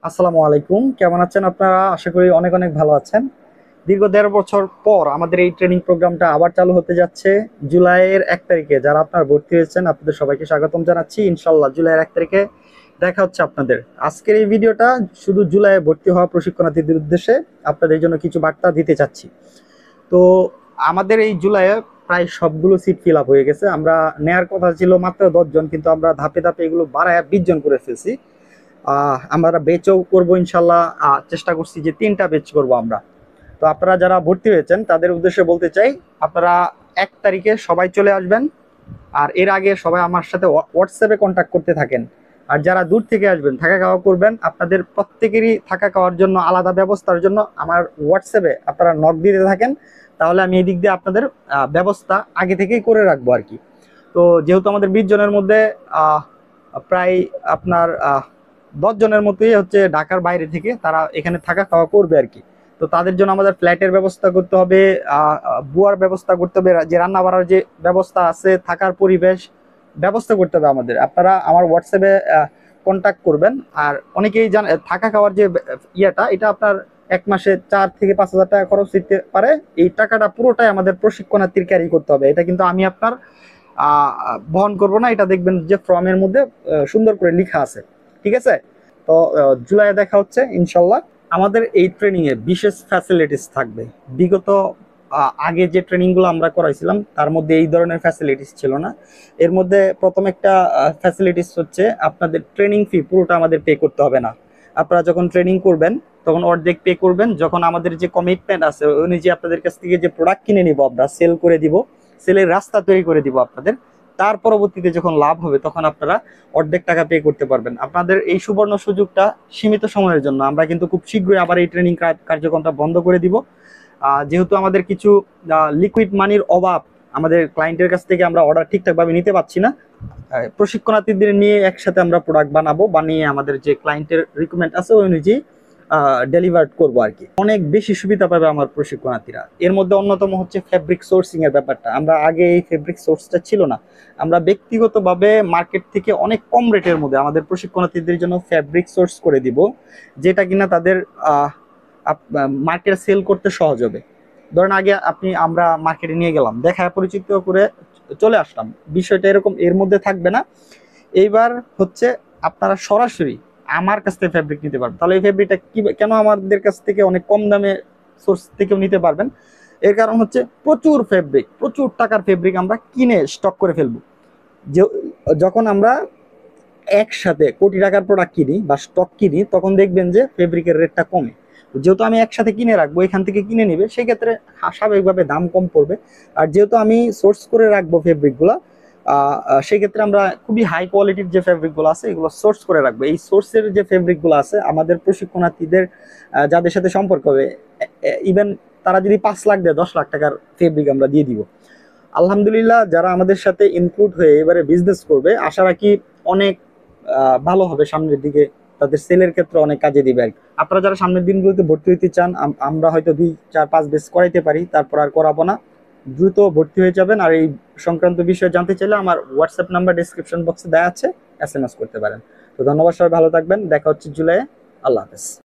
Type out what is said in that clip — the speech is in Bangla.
আসসালামু আলাইকুম, কেমন আছেন আপনারা? আশা করি অনেক অনেক ভালো আছেন। দীর্ঘ ১.৫ বছর পর আমাদের এই ট্রেনিং প্রোগ্রামটা আবার চালু হতে যাচ্ছে জুলাইয়ের ১ তারিখে। যারা আপনারা ভর্তি হয়েছেন আপনাদের সবাইকে স্বাগতম জানাচ্ছি। ইনশাল্লাহ জুলাইয়ের ১ তারিখে দেখা হচ্ছে আপনাদের। আজকের এই ভিডিওটা শুধু জুলাইয়ে ভর্তি হওয়া প্রশিক্ষণার্থীদের উদ্দেশ্যে আপনাদের জন্য কিছু বার্তা দিতে চাচ্ছি। তো আমাদের এই জুলাইয়ে প্রায় সবগুলো সিট ফিল আপ হয়ে গেছে। আমরা নেয়ার কথা ছিল মাত্র ১০ জন, কিন্তু আমরা ধাপে ধাপে এগুলো বাড়ায় ২০ জন করে ফেলছি। আমরা বেচও করবো ইনশাল্লাহ। চেষ্টা করছি যে 3টা বেচ করব আমরা। তো আপনারা যারা ভর্তি হয়েছেন তাদের উদ্দেশ্যে বলতে চাই, আপনারা ১ তারিখে সবাই চলে আসবেন। আর এর আগে সবাই আমার সাথে হোয়াটসঅ্যাপে কন্ট্যাক্ট করতে থাকেন। আর যারা দূর থেকে আসবেন থাকা খাওয়া করবেন, আপনাদের প্রত্যেকেরই থাকা খাওয়ার জন্য আলাদা ব্যবস্থার জন্য আমার হোয়াটসঅ্যাপে আপনারা নক দিতে থাকেন। তাহলে আমি এই দিক দিয়ে আপনাদের ব্যবস্থা আগে থেকেই করে রাখবো আর কি। তো যেহেতু আমাদের ২০ জনের মধ্যে প্রায় আপনার ১০ জনের মতোই হচ্ছে ঢাকার বাইরে থেকে, তারা এখানে থাকা খাওয়া করবে আর কি। তো তাদের জন্য আমাদের ফ্ল্যাটের ব্যবস্থা করতে হবে, বুয়ার ব্যবস্থা করতে হবে, যে রান্না বাড়ার যে ব্যবস্থা আছে, থাকার পরিবেশ ব্যবস্থা করতে হবে আমাদের। আপনারা আমার হোয়াটসঅ্যাপে কন্ট্যাক্ট করবেন। আর অনেকেই জান থাকা খাওয়ার যে ইয়েটা, এটা আপনার ১ মাসে ৪ থেকে ৫ হাজার টাকা খরচ দিতে পারে। এই টাকাটা পুরোটাই আমাদের প্রশিক্ষণার্থীর ক্যারি করতে হবে। এটা কিন্তু আমি আপনার বহন করব না। এটা দেখবেন যে ফর্মের মধ্যে সুন্দর করে লেখা আছে। ঠিক আছে? তো জুলাইয়ে দেখা হচ্ছে ইনশাল্লাহ। আমাদের এই ট্রেনিং এ বিশেষ ফ্যাসিলিটিস থাকবে। বিগত আগে যে ট্রেনিং গুলো আমরা করাইছিলাম তার মধ্যে এই ধরনের ফ্যাসিলিটিস ছিল না। এর মধ্যে প্রথম একটা ফ্যাসিলিটিস হচ্ছে আপনাদের ট্রেনিং ফি পুরোটা আমাদের পে করতে হবে না। আপনারা যখন ট্রেনিং করবেন তখন অর্ধেক পে করবেন। যখন আমাদের যে কমিটমেন্ট আছে ওই অনুযায়ী আপনাদের কাছ থেকে যে প্রোডাক্ট কিনে নিব, আমরা সেল করে দিব, সেলের রাস্তা তৈরি করে দিব আপনাদের। তার পরবর্তীতে যখন লাভ হবে তখন আপনারা অর্ধেক টাকা পে করতে পারবেন। আপনাদের এই সুবর্ণ সুযোগটা সীমিত সময়ের জন্য। আমরা কিন্তু খুব শীঘ্রই আবার এই ট্রেনিং কার্যক্রমটা বন্ধ করে দিব। যেহেতু আমাদের কিছু লিকুইড মানির অভাব, আমাদের ক্লায়েন্টের কাছ থেকে আমরা অর্ডার ঠিকঠাকভাবে নিতে পারছি না। প্রশিক্ষণার্থীদের নিয়ে একসাথে আমরা প্রোডাক্ট বানাবো, বানিয়ে আমাদের যে ক্লায়েন্টের রিকোয়ারমেন্ট আছে ওই অনুযায়ী ডেলিভার করবো আর কি। অনেক বেশি সুবিধা পাবে আমার প্রশিক্ষণার্থীরা। এর মধ্যে অন্যতম হচ্ছে ফেব্রিক সোর্সিং এর ব্যাপারটা। আমরা আগে এই ফেব্রিক সোর্সটা ছিল না। আমরা ব্যক্তিগতভাবে মার্কেট থেকে অনেক কম রেটের মধ্যে আমাদের প্রশিক্ষণার্থীদের জন্য ফেব্রিক সোর্স করে দিব, যেটা কিনা তাদের মার্কেটে সেল করতে সহজ হবে। ধরেন আগে আমরা মার্কেটে নিয়ে গেলাম, দেখায় পরিচিত করে চলে আসলাম, বিষয়টা এরকম এর মধ্যে থাকবে না। এইবার হচ্ছে আপনারা সরাসরি আমার কাছ থেকে ফেব্রিক নিতে পারবেন। তাহলে এই ফেব্রিকটা কি কেন আমাদের কাছ থেকে অনেক কম দামে সোর্স থেকেও নিতে পারবেন? এর কারণ হচ্ছে প্রচুর ফেব্রিক, প্রচুর টাকার ফেব্রিক আমরা কিনে স্টক করে ফেলবো। যে যখন আমরা একসাথে কোটি টাকার প্রোডাক্ট কিনি বা স্টক কিনি, তখন দেখবেন যে ফেব্রিকের রেটটা কমে। যেহেতু আমি একসাথে কিনে রাখবো, এখান থেকে কিনে নিবে, সেক্ষেত্রে স্বাভাবিকভাবে দাম কম পড়বে। আর যেহেতু আমি সোর্স করে রাখবো ফেব্রিকগুলো, সেক্ষেত্রে আমরা খুবই হাই কোয়ালিটির যে ফেব্রিকগুলো আছে এগুলো সোর্স করে রাখবো। এই সোর্সের যে ফেব্রিকগুলো আছে আমাদের প্রশিক্ষণার্থীদের যাদের সাথে সম্পর্ক হবে, ইভেন তারা যদি ৫ লাখ দেয় ১০ লাখ টাকার ফেব্রিক আমরা দিয়ে দিব। আলহামদুলিল্লাহ, যারা আমাদের সাথে ইনক্লুড হয়ে এবারে বিজনেস করবে, আশা রাখি অনেক ভালো হবে সামনের দিকে, তাদের সেলের ক্ষেত্রে অনেক কাজে দিবে আর কি। আপনারা যারা সামনের দিনগুলোতে ভর্তি হতে চান, আমরা হয়তো ২ ৪ ৫ বেচ করাইতে পারি, তারপর আর করাবো না। দ্রুত ভর্তি হয়ে যাবেন। আর এই সংক্রান্ত বিষয়ে জানতে চাইলে আমার হোয়াটসঅ্যাপ নাম্বার ডিসক্রিপশন বক্সে দেওয়া আছে, SMS করতে পারেন। তো ধন্যবাদ, সবাই ভালো থাকবেন। দেখা হচ্ছে জুলাইয়ে। আল্লাহ হাফেজ।